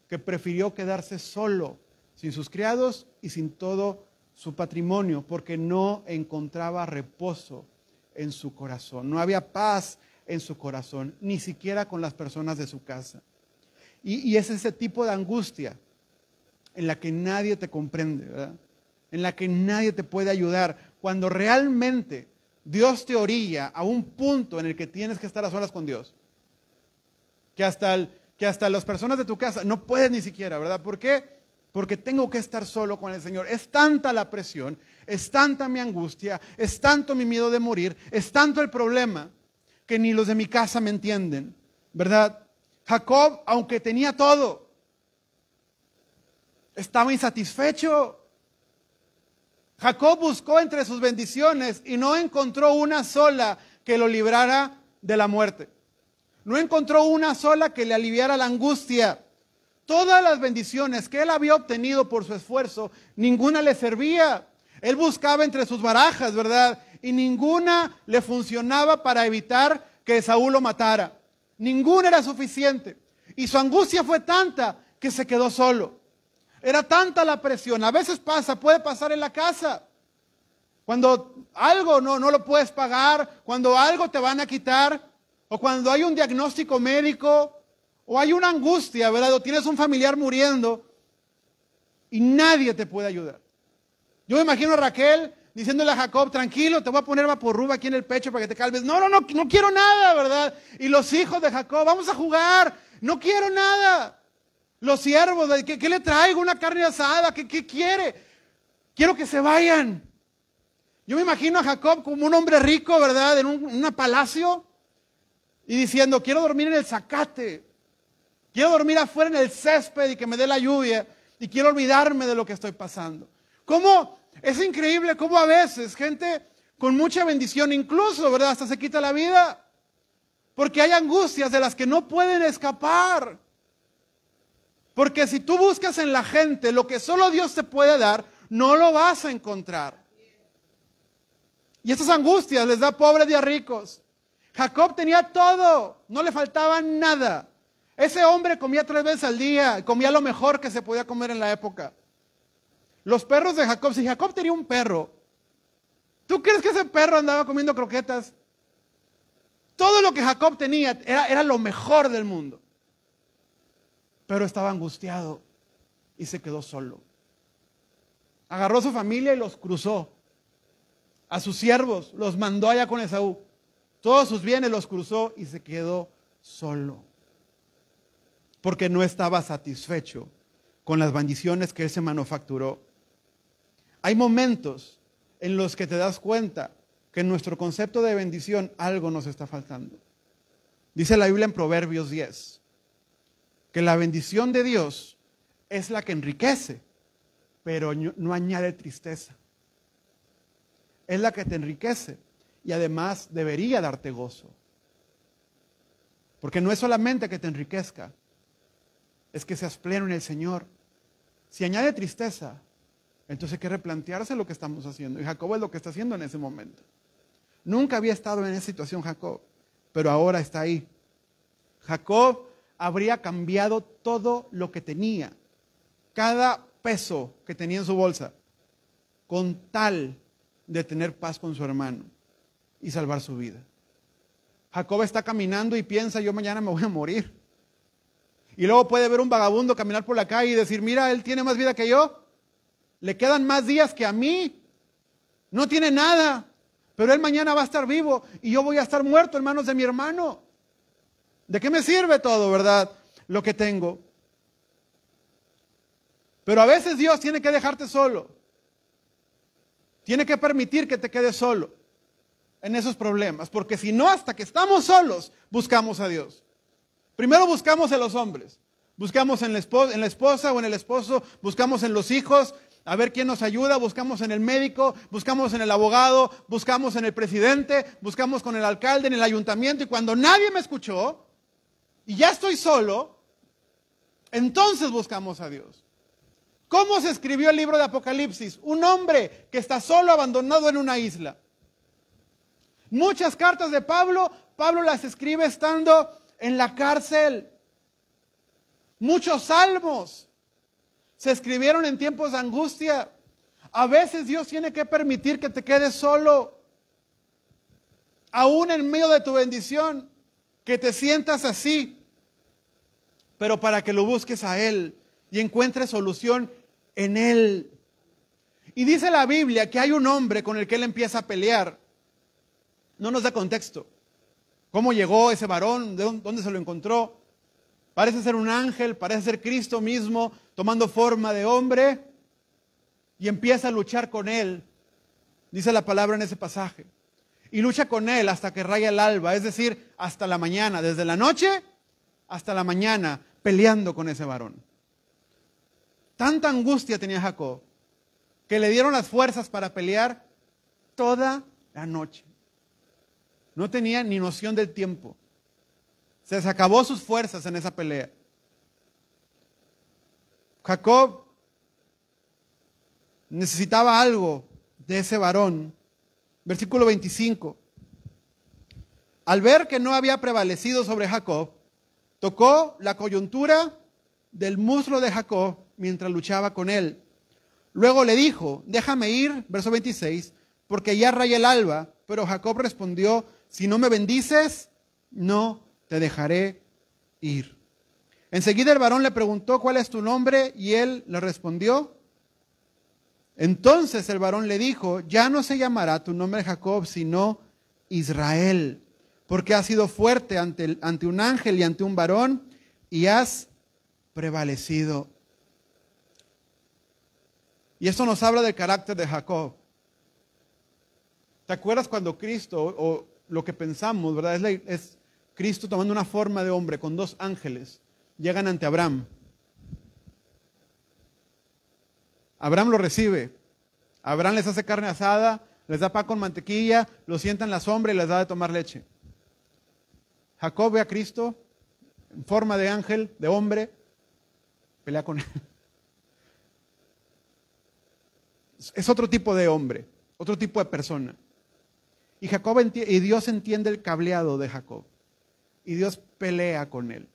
que prefirió quedarse solo, sin sus criados y sin todo su patrimonio, porque no encontraba reposo en su corazón. No había paz en su corazón, ni siquiera con las personas de su casa. Y es ese tipo de angustia en la que nadie te comprende, ¿verdad? En la que nadie te puede ayudar, cuando realmente Dios te orilla a un punto en el que tienes que estar a solas con Dios. Que hasta las personas de tu casa no puedes ni siquiera, ¿verdad? ¿Por qué? Porque tengo que estar solo con el Señor. Es tanta la presión, es tanta mi angustia, es tanto mi miedo de morir, es tanto el problema que ni los de mi casa me entienden, ¿verdad? Jacob, aunque tenía todo, estaba insatisfecho. Jacob buscó entre sus bendiciones y no encontró una sola que lo librara de la muerte. No encontró una sola que le aliviara la angustia. Todas las bendiciones que él había obtenido por su esfuerzo, ninguna le servía. Él buscaba entre sus barajas, ¿verdad? Y ninguna le funcionaba para evitar que Saúl lo matara. Ninguna era suficiente. Y su angustia fue tanta que se quedó solo. Era tanta la presión. A veces puede pasar en la casa. Cuando algo no lo puedes pagar, cuando algo te van a quitar, o cuando hay un diagnóstico médico, o hay una angustia, ¿verdad? O tienes un familiar muriendo y nadie te puede ayudar. Yo me imagino a Raquel diciéndole a Jacob, tranquilo, te voy a poner vaporruba aquí en el pecho para que te calmes. No quiero nada, ¿verdad? Y los hijos de Jacob, vamos a jugar, no quiero nada. Los siervos, ¿qué le traigo? Una carne asada, ¿qué quiere? Quiero que se vayan. Yo me imagino a Jacob como un hombre rico, ¿verdad? En un palacio y diciendo, quiero dormir en el zacate. Quiero dormir afuera en el césped y que me dé la lluvia. Y quiero olvidarme de lo que estoy pasando. ¿Cómo Es increíble cómo a veces gente con mucha bendición incluso, ¿verdad? Hasta se quita la vida. Porque hay angustias de las que no pueden escapar. Porque si tú buscas en la gente lo que solo Dios te puede dar, no lo vas a encontrar. Y estas angustias les da a pobres y a ricos. Jacob tenía todo, no le faltaba nada. Ese hombre comía 3 veces al día, comía lo mejor que se podía comer en la época. Los perros de Jacob, si Jacob tenía un perro, ¿tú crees que ese perro andaba comiendo croquetas? Todo lo que Jacob tenía era lo mejor del mundo. Pero estaba angustiado y se quedó solo. Agarró a su familia y los cruzó. A sus siervos los mandó allá con Esaú. Todos sus bienes los cruzó y se quedó solo. Porque no estaba satisfecho con las bendiciones que él se manufacturó. Hay momentos en los que te das cuenta que en nuestro concepto de bendición algo nos está faltando. Dice la Biblia en Proverbios 10, que la bendición de Dios es la que enriquece, pero no añade tristeza. Es la que te enriquece y además debería darte gozo. Porque no es solamente que te enriquezca, es que seas pleno en el Señor. Si añade tristeza, entonces hay que replantearse lo que estamos haciendo. Y Jacob es lo que está haciendo en ese momento. Nunca había estado en esa situación Jacob, pero ahora está ahí. Jacob habría cambiado todo lo que tenía, cada peso que tenía en su bolsa, con tal de tener paz con su hermano y salvar su vida. Jacob está caminando y piensa, yo mañana me voy a morir. Y luego puede ver un vagabundo caminar por la calle y decir, mira, él tiene más vida que yo, le quedan más días que a mí, no tiene nada, pero él mañana va a estar vivo y yo voy a estar muerto en manos de mi hermano. ¿De qué me sirve todo, verdad? Lo que tengo. Pero a veces Dios tiene que dejarte solo. Tiene que permitir que te quedes solo en esos problemas, porque si no, hasta que estamos solos, buscamos a Dios. Primero buscamos en los hombres, buscamos en la esposa o en el esposo, buscamos en los hijos, a ver quién nos ayuda, buscamos en el médico, buscamos en el abogado, buscamos en el presidente, buscamos con el alcalde, en el ayuntamiento, y cuando nadie me escuchó, y ya estoy solo, entonces buscamos a Dios. ¿Cómo se escribió el libro de Apocalipsis? Un hombre que está solo, abandonado en una isla. Muchas cartas de Pablo las escribe estando en la cárcel. Muchos salmos se escribieron en tiempos de angustia. A veces Dios tiene que permitir que te quedes solo, aún en medio de tu bendición, que te sientas así, pero para que lo busques a Él y encuentres solución en Él. Y dice la Biblia que hay un hombre con el que él empieza a pelear. No nos da contexto. ¿Cómo llegó ese varón? ¿De dónde se lo encontró? Parece ser un ángel, parece ser Cristo mismo tomando forma de hombre y empieza a luchar con él. Dice la palabra en ese pasaje. Y lucha con él hasta que raya el alba, es decir, hasta la mañana, desde la noche hasta la mañana, peleando con ese varón. Tanta angustia tenía Jacob que le dieron las fuerzas para pelear toda la noche. No tenía ni noción del tiempo. Se acabó sus fuerzas en esa pelea. Jacob necesitaba algo de ese varón. Versículo 25. Al ver que no había prevalecido sobre Jacob, tocó la coyuntura del muslo de Jacob mientras luchaba con él. Luego le dijo, déjame ir, verso 26, porque ya raya el alba. Pero Jacob respondió, si no me bendices, no te dejaré ir. Enseguida el varón le preguntó, ¿cuál es tu nombre? Y él le respondió. Entonces el varón le dijo, ya no se llamará tu nombre Jacob, sino Israel, porque has sido fuerte ante un ángel y ante un varón, y has prevalecido. Y esto nos habla del carácter de Jacob. ¿Te acuerdas cuando Cristo, o lo que pensamos, verdad? Es Cristo tomando una forma de hombre con 2 ángeles, llegan ante Abraham. Abraham lo recibe Abraham les hace carne asada, les da pan con mantequilla, los sienta en la sombra y les da de tomar leche. Jacob ve a Cristo en forma de ángel, de hombre, pelea con él. Es otro tipo de hombre, otro tipo de persona. Y Dios entiende el cableado de Jacob. Y Dios pelea con él.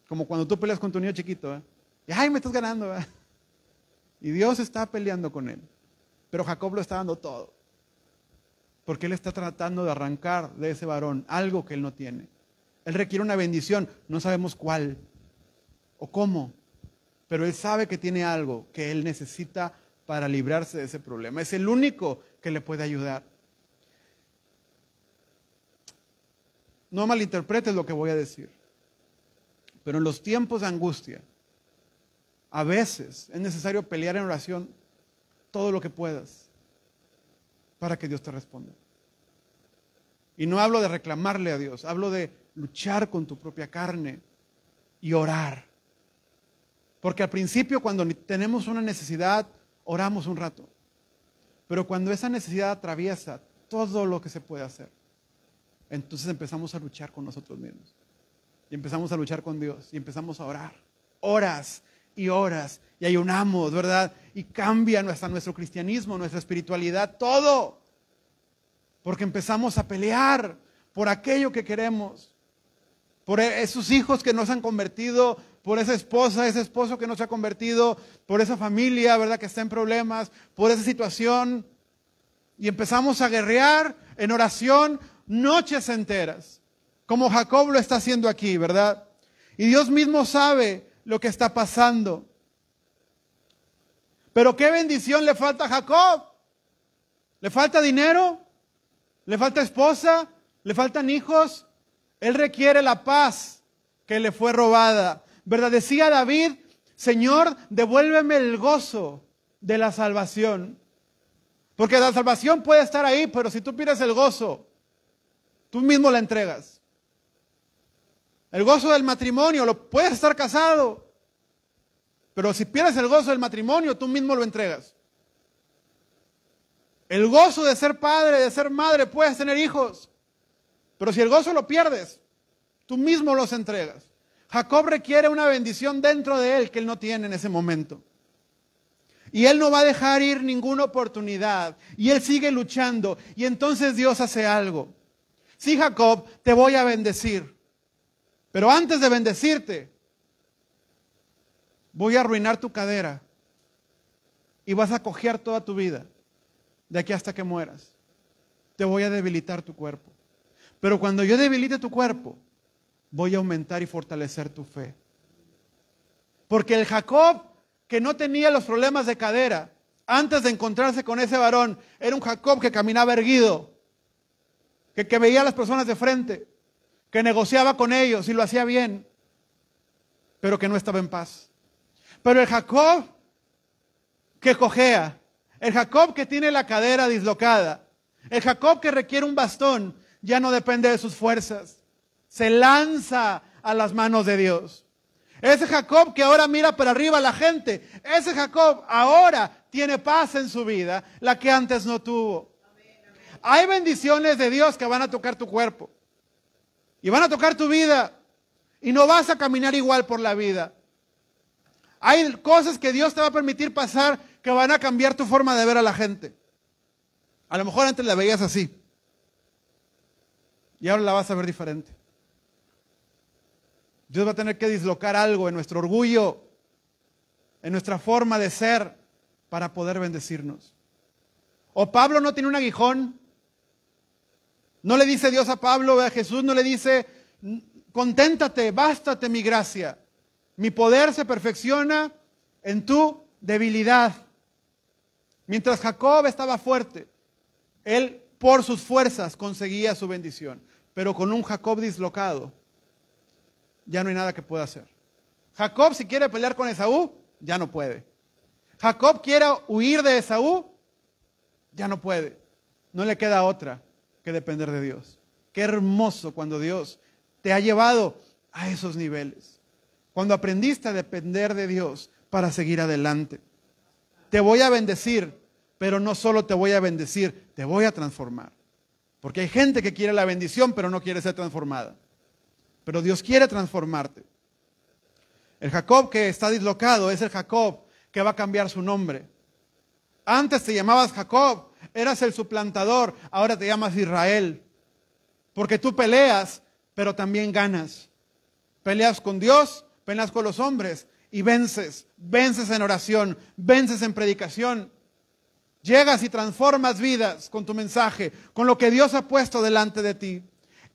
Como cuando tú peleas con tu niño chiquito, ¿eh? Y ¡ay, me estás ganando! ¿eh? Y Dios está peleando con él. Pero Jacob lo está dando todo. Porque él está tratando de arrancar de ese varón algo que él no tiene. Él requiere una bendición, no sabemos cuál o cómo. Pero él sabe que tiene algo que él necesita para librarse de ese problema. Es el único que le puede ayudar. No malinterpretes lo que voy a decir. Pero en los tiempos de angustia, a veces es necesario pelear en oración todo lo que puedas para que Dios te responda. Y no hablo de reclamarle a Dios, hablo de luchar con tu propia carne y orar. Porque al principio, cuando tenemos una necesidad, oramos un rato. Pero cuando esa necesidad atraviesa todo lo que se puede hacer, entonces empezamos a luchar con nosotros mismos. Y empezamos a luchar con Dios. Y empezamos a orar. Horas y horas. Y ayunamos, ¿verdad? Y cambia nuestro cristianismo, nuestra espiritualidad, todo. Porque empezamos a pelear por aquello que queremos. Por esos hijos que nos han convertido, por esa esposa, ese esposo que nos ha convertido, por esa familia, ¿verdad?, que está en problemas, por esa situación. Y empezamos a guerrear en oración noches enteras, como Jacob lo está haciendo aquí, ¿verdad? Y Dios mismo sabe lo que está pasando. Pero ¿qué bendición le falta a Jacob? ¿Le falta dinero? ¿Le falta esposa? ¿Le faltan hijos? Él requiere la paz que le fue robada, ¿verdad? Decía David, Señor, devuélveme el gozo de la salvación. Porque la salvación puede estar ahí, pero si tú pierdes el gozo, tú mismo la entregas. El gozo del matrimonio, puedes estar casado, pero si pierdes el gozo del matrimonio, tú mismo lo entregas. El gozo de ser padre, de ser madre, puedes tener hijos, pero si el gozo lo pierdes, tú mismo los entregas. Jacob requiere una bendición dentro de él que él no tiene en ese momento. Y él no va a dejar ir ninguna oportunidad. Y él sigue luchando. Y entonces Dios hace algo. Sí, Jacob, te voy a bendecir. Pero antes de bendecirte, voy a arruinar tu cadera. Y vas a cojear toda tu vida. De aquí hasta que mueras. Te voy a debilitar tu cuerpo. Pero cuando yo debilite tu cuerpo, voy a aumentar y fortalecer tu fe. Porque el Jacob que no tenía los problemas de cadera, antes de encontrarse con ese varón, era un Jacob que caminaba erguido, que veía a las personas de frente, que negociaba con ellos y lo hacía bien, pero que no estaba en paz. Pero el Jacob que cojea, el Jacob que tiene la cadera dislocada, el Jacob que requiere un bastón, ya no depende de sus fuerzas, se lanza a las manos de Dios. Ese Jacob que ahora mira para arriba a la gente, ese Jacob ahora tiene paz en su vida, la que antes no tuvo. Hay bendiciones de Dios que van a tocar tu cuerpo y van a tocar tu vida y no vas a caminar igual por la vida. Hay cosas que Dios te va a permitir pasar que van a cambiar tu forma de ver a la gente. A lo mejor antes la veías así y ahora la vas a ver diferente. Dios va a tener que dislocar algo en nuestro orgullo, en nuestra forma de ser, para poder bendecirnos. O Pablo no tiene un aguijón. No le dice Dios a Pablo, a Jesús no le dice, conténtate, bástate mi gracia. Mi poder se perfecciona en tu debilidad. Mientras Jacob estaba fuerte, él por sus fuerzas conseguía su bendición. Pero con un Jacob dislocado, ya no hay nada que pueda hacer. Jacob, si quiere pelear con Esaú, ya no puede. Jacob quiere huir de Esaú, ya no puede. No le queda otra que depender de Dios. Qué hermoso cuando Dios te ha llevado a esos niveles. Cuando aprendiste a depender de Dios para seguir adelante. Te voy a bendecir, Pero no solo te voy a bendecir, te voy a transformar. Porque hay gente que quiere la bendición, pero no quiere ser transformada. Pero Dios quiere transformarte. El Jacob que está dislocado es el Jacob que va a cambiar su nombre. Antes te llamabas Jacob, eras el suplantador, ahora te llamas Israel. Porque tú peleas, pero también ganas. Peleas con Dios, peleas con los hombres y vences. Vences en oración, vences en predicación. Llegas y transformas vidas con tu mensaje, con lo que Dios ha puesto delante de ti.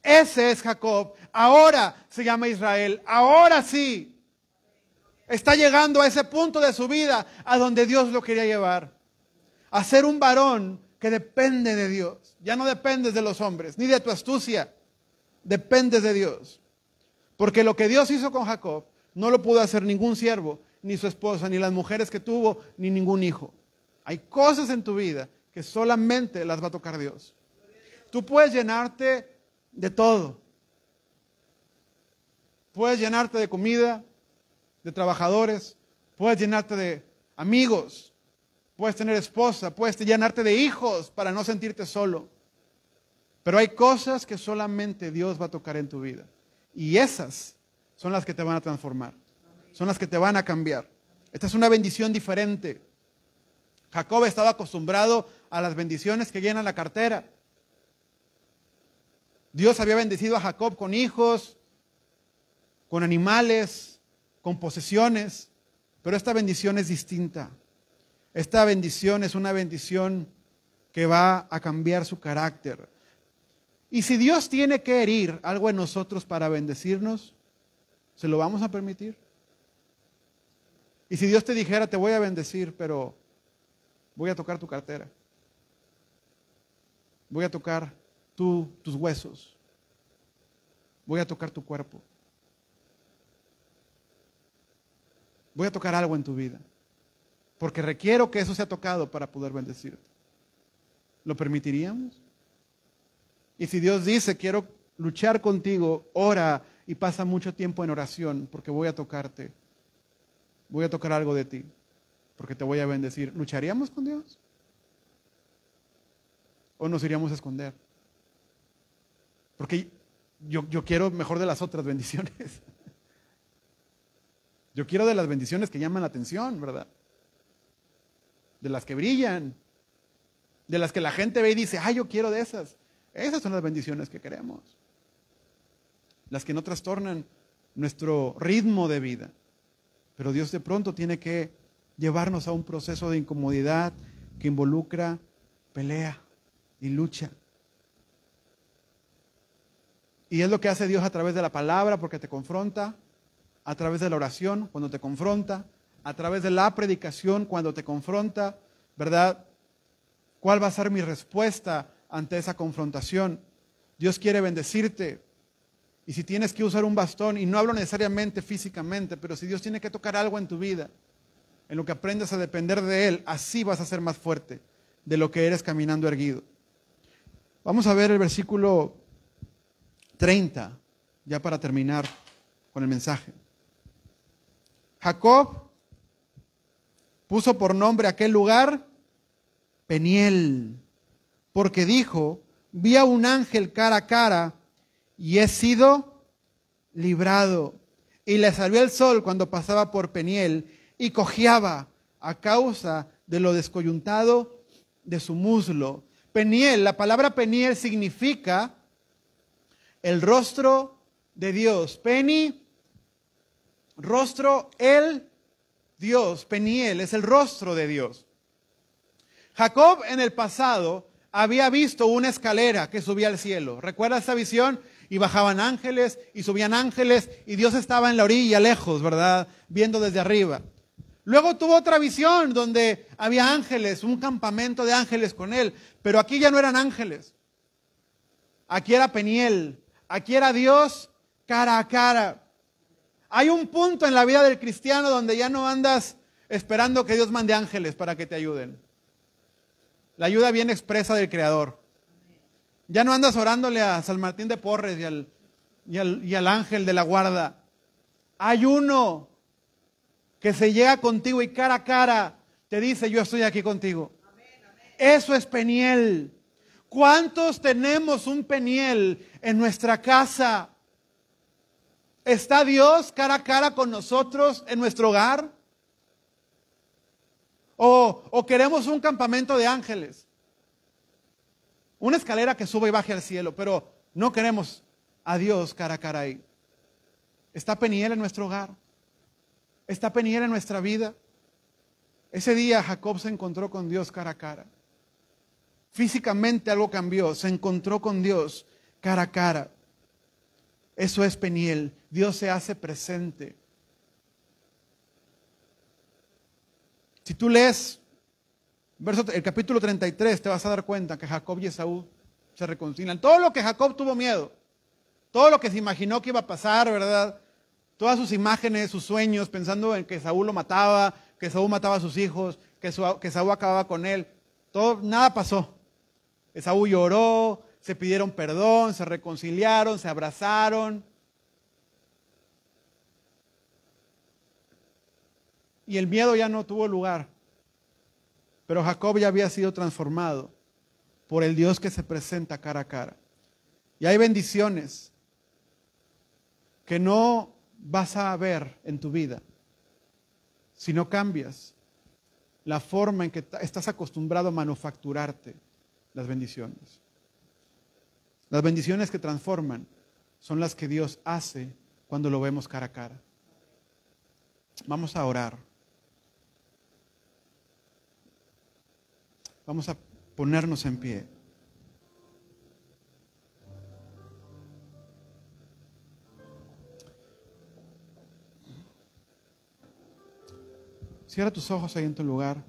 Ese es Jacob. Ahora se llama Israel. Ahora sí. Está llegando a ese punto de su vida a donde Dios lo quería llevar. A ser un varón que depende de Dios. Ya no dependes de los hombres, ni de tu astucia. Dependes de Dios. Porque lo que Dios hizo con Jacob no lo pudo hacer ningún siervo, ni su esposa, ni las mujeres que tuvo, ni ningún hijo. Hay cosas en tu vida que solamente las va a tocar Dios. Tú puedes llenarte de todo. Puedes llenarte de comida, de trabajadores, puedes llenarte de amigos, puedes tener esposa, puedes llenarte de hijos para no sentirte solo. Pero hay cosas que solamente Dios va a tocar en tu vida. Y esas son las que te van a transformar. Son las que te van a cambiar. Esta es una bendición diferente. Jacob estaba acostumbrado a las bendiciones que llenan la cartera. Dios había bendecido a Jacob con hijos, con animales, con posesiones, pero esta bendición es distinta. Esta bendición es una bendición que va a cambiar su carácter. Y si Dios tiene que herir algo en nosotros para bendecirnos, ¿se lo vamos a permitir? Y si Dios te dijera, te voy a bendecir, pero voy a tocar tu cartera. Voy a tocar tus huesos. Voy a tocar tu cuerpo. Voy a tocar algo en tu vida. Porque requiero que eso sea tocado para poder bendecirte. ¿Lo permitiríamos? Y si Dios dice, quiero luchar contigo, ora y pasa mucho tiempo en oración porque voy a tocarte. Voy a tocar algo de ti porque te voy a bendecir. ¿Lucharíamos con Dios? ¿O nos iríamos a esconder? Porque yo quiero mejor de las otras bendiciones. Yo quiero de las bendiciones que llaman la atención, ¿verdad? De las que brillan. De las que la gente ve y dice, yo quiero de esas. Esas son las bendiciones que queremos. Las que no trastornan nuestro ritmo de vida. Pero Dios de pronto tiene que llevarnos a un proceso de incomodidad que involucra pelea y lucha. Y es lo que hace Dios a través de la palabra, porque te confronta, a través de la oración, cuando te confronta, a través de la predicación, cuando te confronta, ¿verdad? ¿Cuál va a ser mi respuesta ante esa confrontación? Dios quiere bendecirte. Y si tienes que usar un bastón, y no hablo necesariamente físicamente, pero si Dios tiene que tocar algo en tu vida, en lo que aprendas a depender de Él, así vas a ser más fuerte de lo que eres caminando erguido. Vamos a ver el versículo 30, ya para terminar con el mensaje. Jacob puso por nombre a aquel lugar Peniel, porque dijo, vi a un ángel cara a cara y he sido librado. Y le salió el sol cuando pasaba por Peniel y cojeaba a causa de lo descoyuntado de su muslo. Peniel, la palabra Peniel significa el rostro de Dios. Peni, rostro, el Dios. Peniel es el rostro de Dios. Jacob en el pasado había visto una escalera que subía al cielo. ¿Recuerda esa visión? Y bajaban ángeles y subían ángeles y Dios estaba en la orilla lejos, ¿verdad? Viendo desde arriba. Luego tuvo otra visión donde había ángeles, un campamento de ángeles con él. Pero aquí ya no eran ángeles. Aquí era Peniel. Aquí era Dios cara a cara. Hay un punto en la vida del cristiano donde ya no andas esperando que Dios mande ángeles para que te ayuden. La ayuda viene expresa del Creador. Ya no andas orándole a San Martín de Porres y al ángel de la guarda. Hay uno que se llega contigo y cara a cara te dice, yo estoy aquí contigo. Eso es Peniel. ¿Cuántos tenemos un Peniel en nuestra casa? ¿Está Dios cara a cara con nosotros en nuestro hogar? ¿O queremos un campamento de ángeles? Una escalera que suba y baje al cielo, pero no queremos a Dios cara a cara ahí. ¿Está Peniel en nuestro hogar? ¿Está Peniel en nuestra vida? Ese día Jacob se encontró con Dios cara a cara. Físicamente algo cambió, se encontró con Dios cara a cara. Eso es Peniel. Dios se hace presente. Si tú lees el capítulo 33, te vas a dar cuenta que Jacob y Esaú se reconcilian. Todo lo que Jacob tuvo miedo, todo lo que se imaginó que iba a pasar, ¿verdad? Todas sus imágenes, sus sueños, pensando en que Esaú lo mataba, que Esaú mataba a sus hijos, que Esaú acababa con él. Nada pasó. Esaú lloró, se pidieron perdón, se reconciliaron, se abrazaron. Y el miedo ya no tuvo lugar. Pero Jacob ya había sido transformado por el Dios que se presenta cara a cara. Y hay bendiciones que no vas a ver en tu vida si no cambias la forma en que estás acostumbrado a manufacturarte las bendiciones. Las bendiciones que transforman son las que Dios hace cuando lo vemos cara a cara. Vamos a orar. Vamos a ponernos en pie. Cierra tus ojos ahí en tu lugar.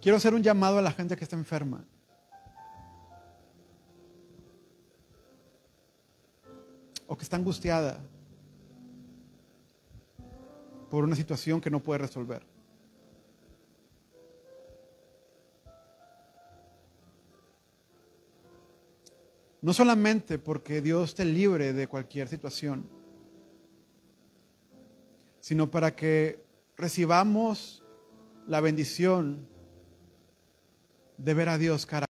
Quiero hacer un llamado a la gente que está enferma. O que está angustiada por una situación que no puede resolver. No solamente porque Dios te libre de cualquier situación, sino para que recibamos la bendición de ver a Dios cara